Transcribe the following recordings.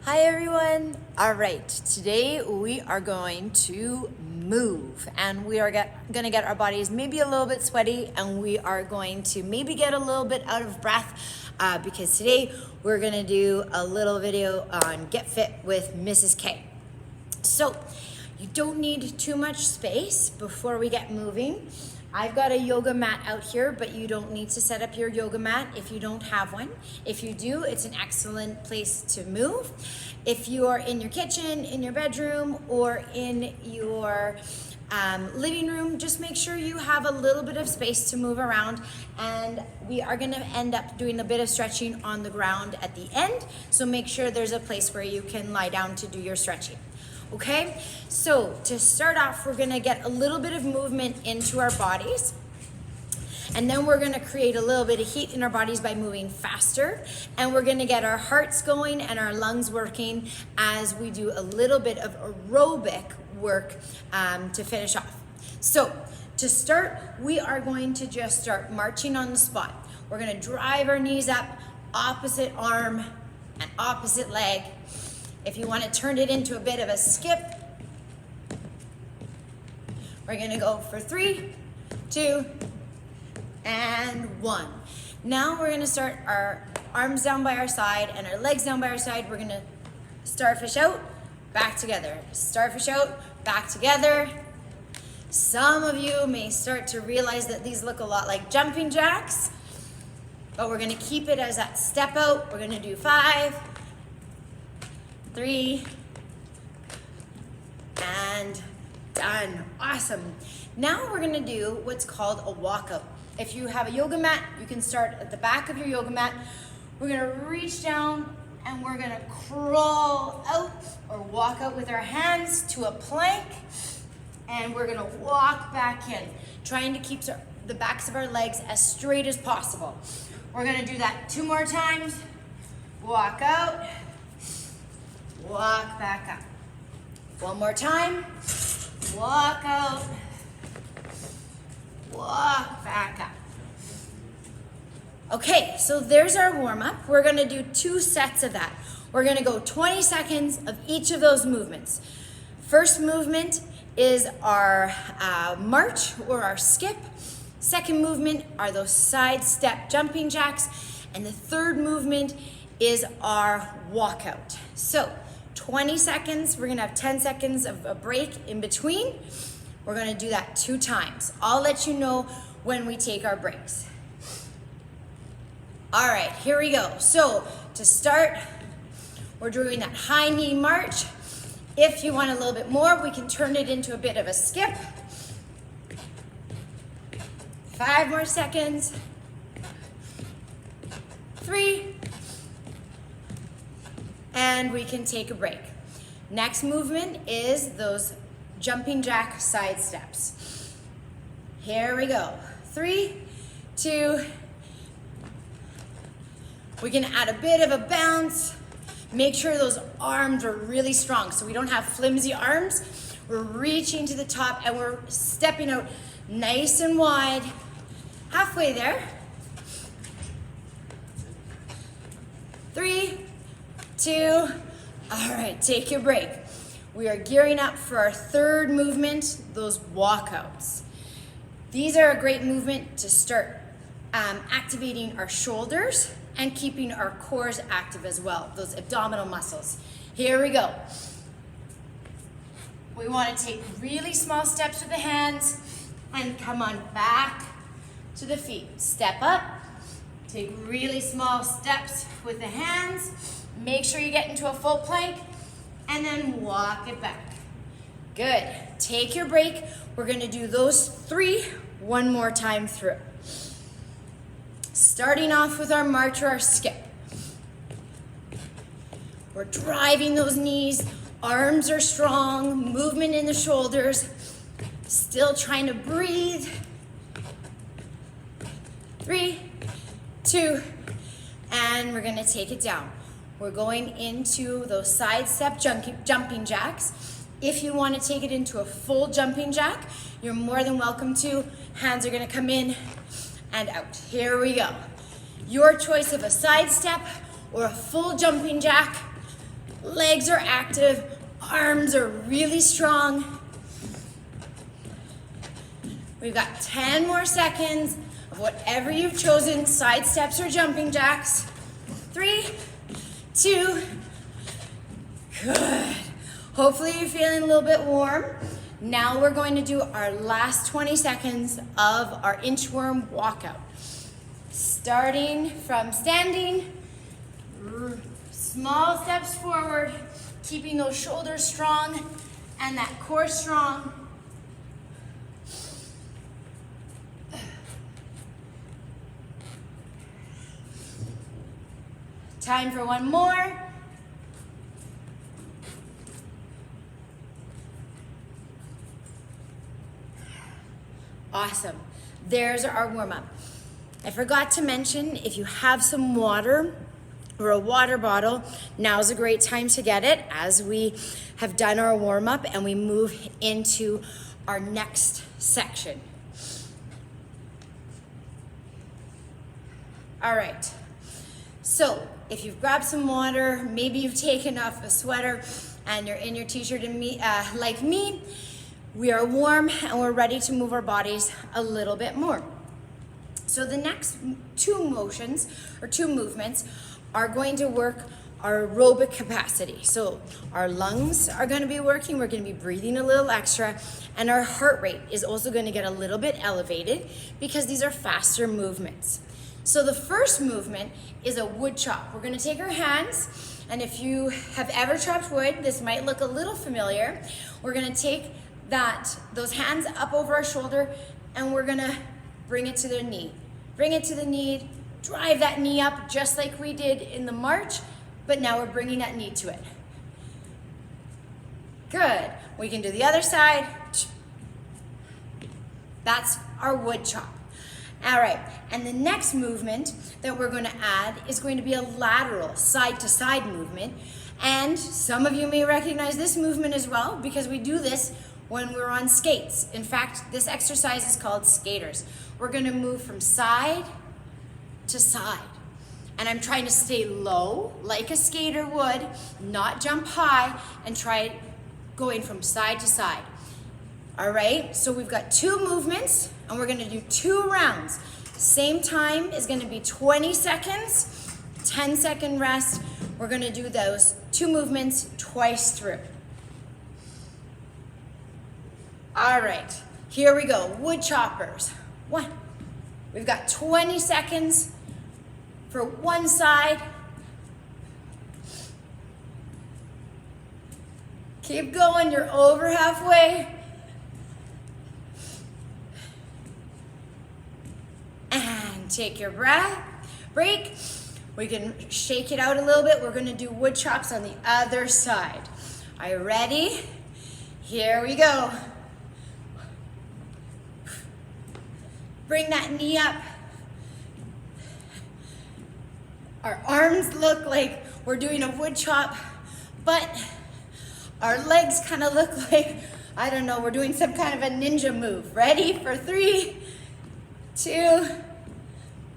Hi everyone. All right, today we are going to move and we are gonna get our bodies maybe a little bit sweaty, and we are going to maybe get a little bit out of breath because today we're gonna do a little video on Get Fit with Mrs. K. So you don't need too much space before we get moving. I've got a yoga mat out here, but you don't need to set up your yoga mat if you don't have one. If you do, it's an excellent place to move. If you are in your kitchen, in your bedroom, or in your living room, just make sure you have a little bit of space to move around, and we are gonna end up doing a bit of stretching on the ground at the end, so make sure there's a place where you can lie down to do your stretching. Okay, so to start off, we're gonna get a little bit of movement into our bodies, and then we're gonna create a little bit of heat in our bodies by moving faster, and we're gonna get our hearts going and our lungs working as we do a little bit of aerobic work to finish off. So to start, we are going to just start marching on the spot. We're gonna drive our knees up, opposite arm and opposite leg. If you want to turn it into a bit of a skip, we're going to go for 3, 2, and 1. Now we're going to start our arms down by our side and our legs down by our side. We're going to starfish out, back together. Starfish out, back together. Some of you may start to realize that these look a lot like jumping jacks, but we're going to keep it as that step out. We're going to do 5, 3, and done. Awesome. Now we're gonna do what's called a walkout. If you have a yoga mat, you can start at the back of your yoga mat. We're gonna reach down and we're gonna crawl out or walk out with our hands to a plank, and we're gonna walk back in, trying to keep the backs of our legs as straight as possible. We're gonna do that 2 more times. Walk out. Walk back up. 1 more time. Walk out. Walk back up. Okay, so there's our warm-up. We're gonna do 2 sets of that. We're gonna go 20 seconds of each of those movements. First movement is our march or our skip. Second movement are those side step jumping jacks. And the third movement is our walkout. So 20 seconds, we're gonna have 10 seconds of a break in between. We're gonna do that 2 times. I'll let you know when we take our breaks. All right, here we go. So to start, we're doing that high knee march. If you want a little bit more, we can turn it into a bit of a skip. 5 more seconds. 3. And we can take a break. Next movement is those jumping jack side steps. Here we go. 3, 2. We can add a bit of a bounce. Make sure those arms are really strong so we don't have flimsy arms. We're reaching to the top and we're stepping out nice and wide. Halfway there. 3, 2, all right, take your break. We are gearing up for our third movement, those walkouts. These are a great movement to start activating our shoulders and keeping our cores active as well, those abdominal muscles. Here we go. We want to take really small steps with the hands and come on back to the feet. Step up, take really small steps with the hands. Make sure you get into a full plank and then walk it back. Good. Take your break. We're going to do those 3 one more time through. Starting off with our march or our skip. We're driving those knees. Arms are strong. Movement in the shoulders. Still trying to breathe. 3, 2, and we're going to take it down. We're going into those side step jumping jacks. If you want to take it into a full jumping jack, you're more than welcome to. Hands are going to come in and out. Here we go. Your choice of a side step or a full jumping jack. Legs are active, arms are really strong. We've got 10 more seconds of whatever you've chosen, side steps or jumping jacks. 3, 2, good. Hopefully you're feeling a little bit warm. Now we're going to do our last 20 seconds of our inchworm walkout. Starting from standing, small steps forward, keeping those shoulders strong and that core strong. Time for one more. Awesome. There's our warm-up. I forgot to mention, if you have some water or a water bottle, now's a great time to get it as we have done our warm-up and we move into our next section. All right. So if you've grabbed some water, maybe you've taken off a sweater and you're in your t-shirt and like me, we are warm and we're ready to move our bodies a little bit more. So the next two movements are going to work our aerobic capacity. So our lungs are going to be working, we're going to be breathing a little extra, and our heart rate is also going to get a little bit elevated because these are faster movements. So the first movement is a wood chop. We're gonna take our hands, and if you have ever chopped wood, this might look a little familiar. We're gonna take those hands up over our shoulder, and we're gonna bring it to the knee. Bring it to the knee, drive that knee up just like we did in the march, but now we're bringing that knee to it. Good. We can do the other side. That's our wood chop. All right, and the next movement that we're going to add is going to be a lateral side-to-side movement. And some of you may recognize this movement as well because we do this when we're on skates. In fact, this exercise is called skaters. We're going to move from side to side. And I'm trying to stay low like a skater would, not jump high, and try going from side to side. All right, so we've got 2 movements and we're gonna do 2 rounds. Same time is gonna be 20 seconds, 10-second rest. We're gonna do those 2 movements twice through. All right, here we go, wood choppers. 1, we've got 20 seconds for one side. Keep going, you're over halfway. And take your break. We can shake it out a little bit. We're gonna do wood chops on the other side. Are you ready? Here we go. Bring that knee up. Our arms look like we're doing a wood chop, but our legs kind of look like, I don't know, we're doing some kind of a ninja move. Ready for 3, 2,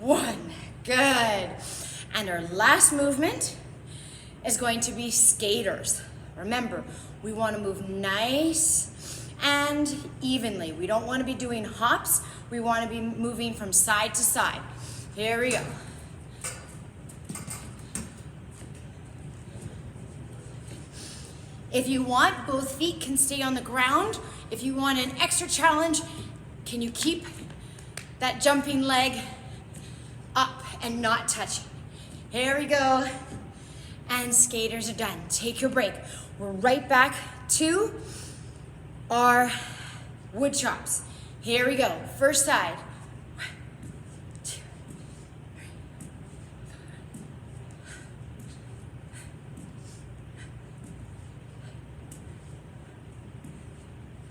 1. Good. And our last movement is going to be skaters. Remember, we want to move nice and evenly. We don't want to be doing hops. We want to be moving from side to side. Here we go. If you want, both feet can stay on the ground. If you want an extra challenge, can you keep that jumping leg up and not touching? Here we go. And skaters are done. Take your break. We're right back to our wood chops. Here we go. First side. 1, 2, 3.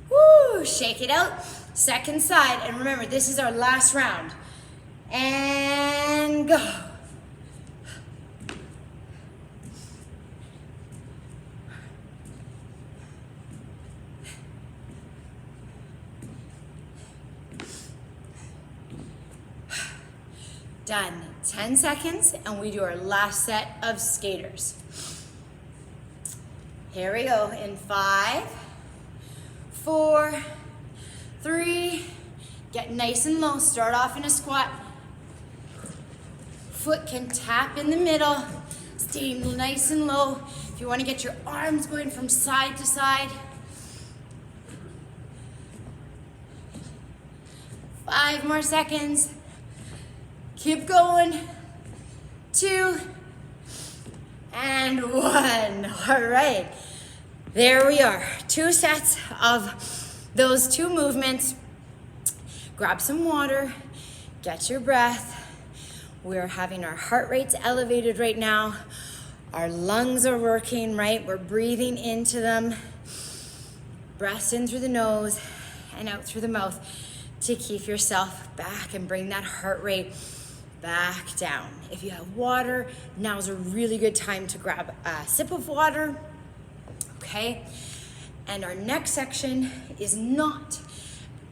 Woo! Shake it out. Second side. And remember, this is our last round. And go. Done. 10 seconds, and we do our last set of skaters. Here we go. In 5, 4, 3, get nice and low. Start off in a squat. Foot can tap in the middle. Stay nice and low. If you want to get your arms going from side to side. 5 more seconds. Keep going. 2 and 1. All right. There we are. 2 sets of those 2 movements. Grab some water. Get your breath. We're having our heart rates elevated right now. Our lungs are working, right? We're breathing into them. Breaths in through the nose and out through the mouth to keep yourself back and bring that heart rate back down. If you have water, now's a really good time to grab a sip of water, okay? And our next section is not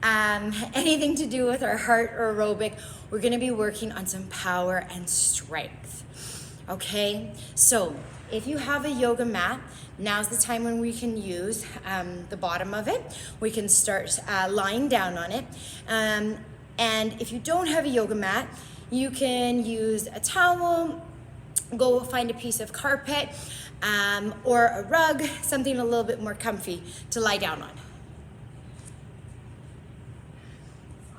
anything to do with our heart or aerobic. We're gonna be working on some power and strength, okay? So if you have a yoga mat, now's the time when we can use the bottom of it. We can start lying down on it. And if you don't have a yoga mat, you can use a towel, go find a piece of carpet, or a rug, something a little bit more comfy to lie down on.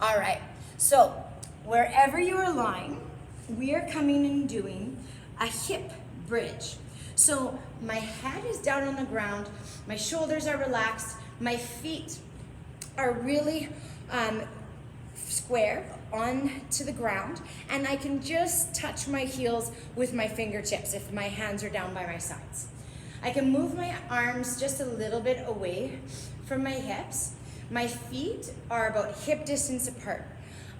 All right, so wherever you are lying, we are coming and doing a hip bridge. So my head is down on the ground, my shoulders are relaxed, my feet are really square onto the ground, and I can just touch my heels with my fingertips if my hands are down by my sides. I can move my arms just a little bit away from my hips. My feet are about hip distance apart.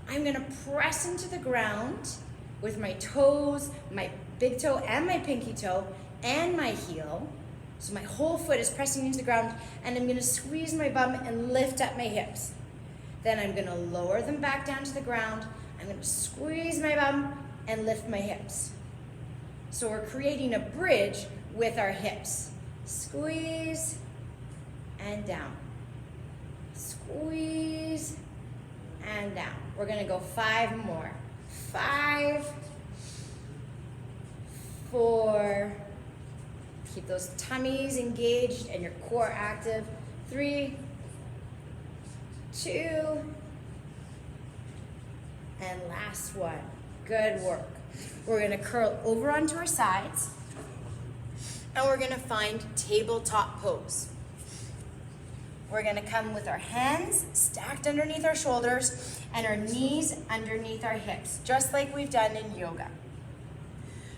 I'm gonna press into the ground with my toes, my big toe and my pinky toe and my heel. So my whole foot is pressing into the ground, and I'm gonna squeeze my bum and lift up my hips. Then I'm gonna lower them back down to the ground. I'm gonna squeeze my bum and lift my hips. So we're creating a bridge with our hips. Squeeze and down. Squeeze and down. We're gonna go 5 more. 5, 4, keep those tummies engaged and your core active. 3, 2, and last one. Good work. We're gonna curl over onto our sides, and we're gonna find tabletop pose. We're gonna come with our hands stacked underneath our shoulders and our knees underneath our hips, just like we've done in yoga.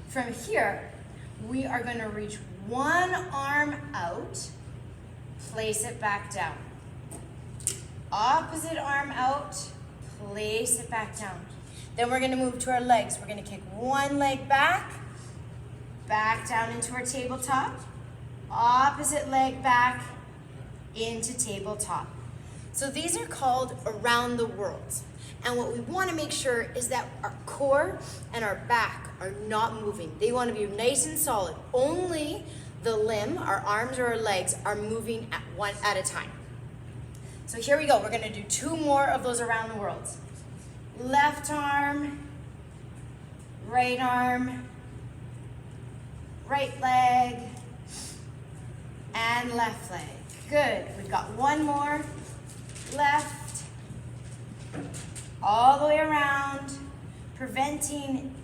From here, we are gonna reach one arm out, place it back down. Opposite arm out, place it back down. Then we're gonna move to our legs. We're gonna kick one leg back down into our tabletop, opposite leg back into tabletop. So these are called around the world. And what we wanna make sure is that our core and our back are not moving. They wanna be nice and solid. Only the limb, our arms or our legs, are moving at one at a time. So here we go. We're gonna do 2 more of those around the world. Left arm, right leg, and left leg. Good. We've got 1 more. Left, all the way around, preventing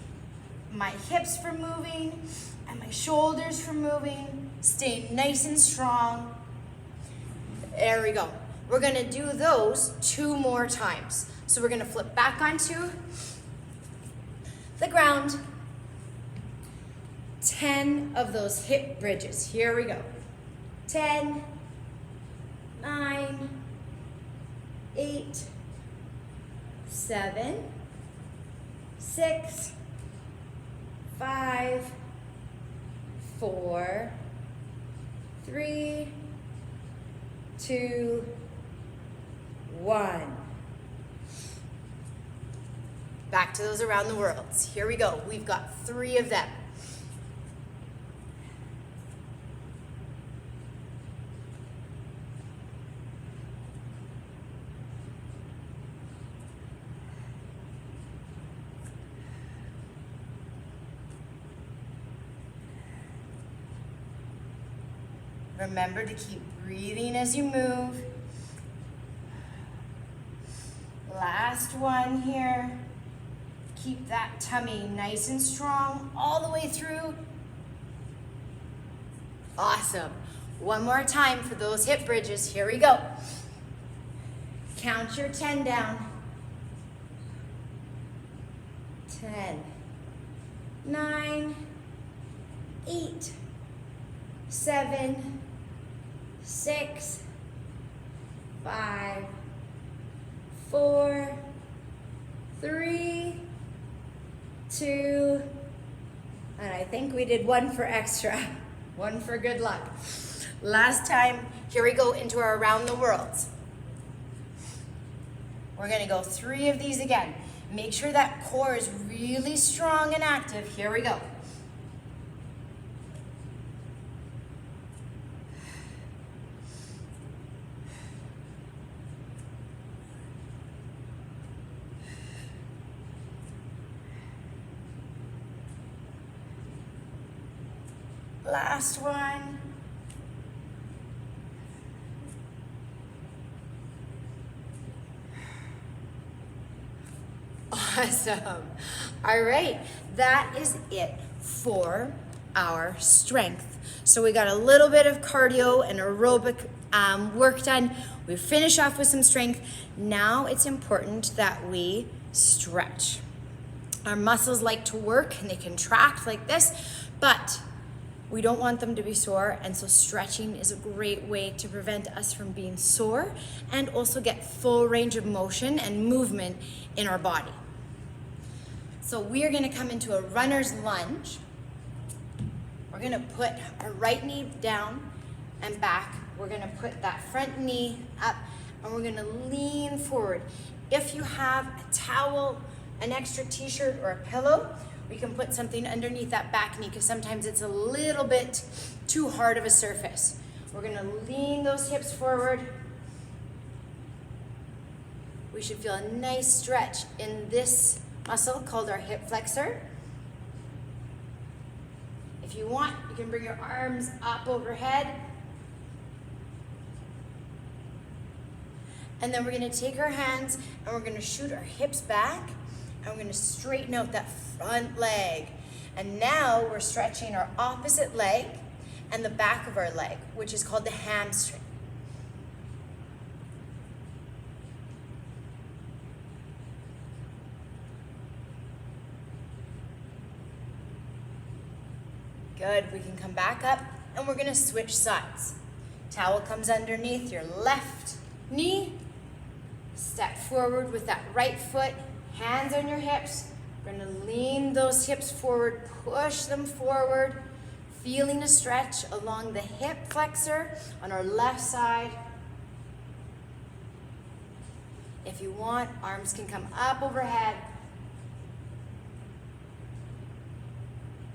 my hips from moving and my shoulders from moving. Stay nice and strong. There we go. We're gonna do those 2 more times. So we're gonna flip back onto the ground. 10 of those hip bridges. Here we go. 10, 9, 8, 7, 6, 5, 4, 3, 2, 1. Back to those around the world. Here we go. We've got 3 of them. Remember to keep breathing as you move. Last one here. Keep that tummy nice and strong all the way through. Awesome. One more time for those hip bridges. Here we go. Count your 10 down. 10, 9, 8, 7, 6, 5, 4, 3, 2, and I think we did one for extra, one for good luck. Last time, here we go into our around the world. We're gonna go 3 of these again. Make sure that core is really strong and active. Here we go. Last one. Awesome. All right, that is it for our strength. So we got a little bit of cardio and aerobic work done. We finish off with some strength. Now it's important that we stretch. Our muscles like to work and they contract like this, but we don't want them to be sore, and so stretching is a great way to prevent us from being sore and also get full range of motion and movement in our body. So we are gonna come into a runner's lunge. We're gonna put our right knee down and back. We're gonna put that front knee up and we're gonna lean forward. If you have a towel, an extra t-shirt or a pillow, we can put something underneath that back knee because sometimes it's a little bit too hard of a surface. We're gonna lean those hips forward. We should feel a nice stretch in this muscle called our hip flexor. If you want, you can bring your arms up overhead. And then we're gonna take our hands and we're gonna shoot our hips back and we're gonna straighten out that front leg. And now we're stretching our opposite leg and the back of our leg, which is called the hamstring. Good, we can come back up and we're gonna switch sides. Towel comes underneath your left knee. Step forward with that right foot, hands on your hips. We're gonna lean those hips forward, push them forward, feeling a stretch along the hip flexor on our left side. If you want, arms can come up overhead.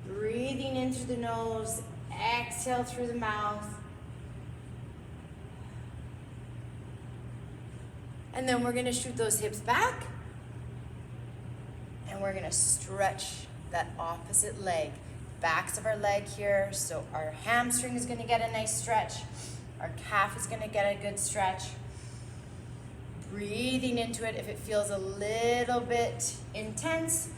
Breathing in through the nose, exhale through the mouth. And then we're gonna shoot those hips back and we're gonna stretch that opposite leg. Backs of our leg here, so our hamstring is gonna get a nice stretch. Our calf is gonna get a good stretch. Breathing into it if it feels a little bit intense.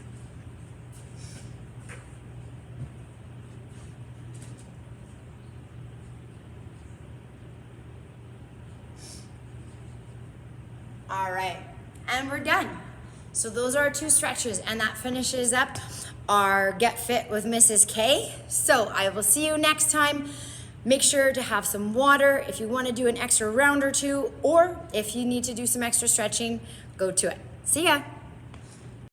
All right, and we're done. So those are our 2 stretches, and that finishes up our Get Fit with Mrs. K. So I will see you next time. Make sure to have some water if you want to do an extra round or 2, or if you need to do some extra stretching, go to it. See ya.